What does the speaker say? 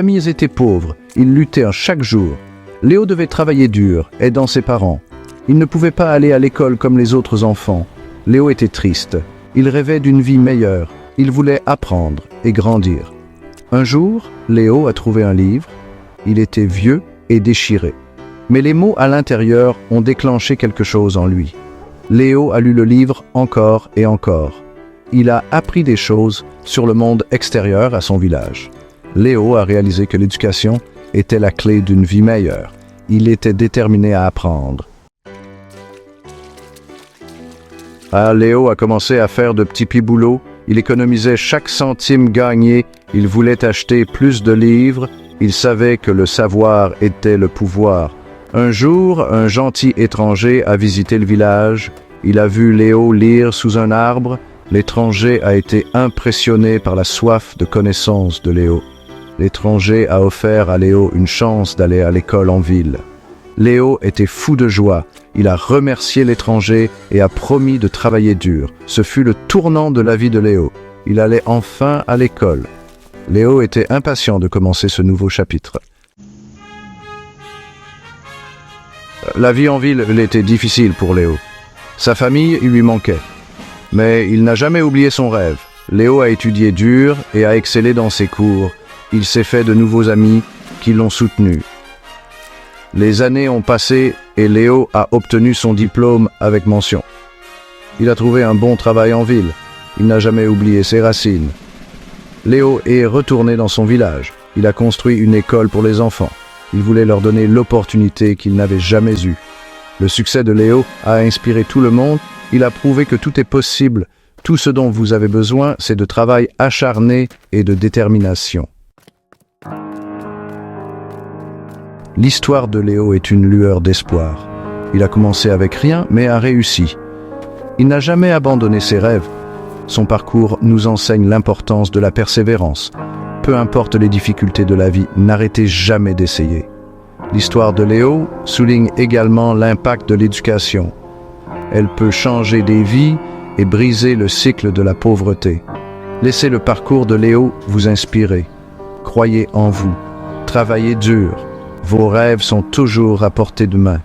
familles étaient pauvres, ils luttaient chaque jour. Léo devait travailler dur, aidant ses parents. Il ne pouvait pas aller à l'école comme les autres enfants. Léo était triste. Il rêvait d'une vie meilleure. Il voulait apprendre et grandir. Un jour, Léo a trouvé un livre. Il était vieux et déchiré. Mais les mots à l'intérieur ont déclenché quelque chose en lui. Léo a lu le livre encore et encore. Il a appris des choses sur le monde extérieur à son village. Léo a réalisé que l'éducation était la clé d'une vie meilleure. Il était déterminé à apprendre. Léo a commencé à faire de petits boulots. Il économisait chaque centime gagné. Il voulait acheter plus de livres. Il savait que le savoir était le pouvoir. Un jour, un gentil étranger a visité le village. Il a vu Léo lire sous un arbre. L'étranger a été impressionné par la soif de connaissance de Léo. L'étranger a offert à Léo une chance d'aller à l'école en ville. Léo était fou de joie. Il a remercié l'étranger et a promis de travailler dur. Ce fut le tournant de la vie de Léo. Il allait enfin à l'école. Léo était impatient de commencer ce nouveau chapitre. La vie en ville était difficile pour Léo. Sa famille lui manquait. Mais il n'a jamais oublié son rêve. Léo a étudié dur et a excellé dans ses cours. Il s'est fait de nouveaux amis qui l'ont soutenu. Les années ont passé et Léo a obtenu son diplôme avec mention. Il a trouvé un bon travail en ville. Il n'a jamais oublié ses racines. Léo est retourné dans son village. Il a construit une école pour les enfants. Il voulait leur donner l'opportunité qu'ils n'avaient jamais eue. Le succès de Léo a inspiré tout le monde. Il a prouvé que tout est possible. Tout ce dont vous avez besoin, c'est de travail acharné et de détermination. L'histoire de Léo est une lueur d'espoir. Il a commencé avec rien, mais a réussi. Il n'a jamais abandonné ses rêves. Son parcours nous enseigne l'importance de la persévérance. Peu importe les difficultés de la vie, n'arrêtez jamais d'essayer. L'histoire de Léo souligne également l'impact de l'éducation. Elle peut changer des vies et briser le cycle de la pauvreté. Laissez le parcours de Léo vous inspirer. Croyez en vous. Travaillez dur. Vos rêves sont toujours à portée de main.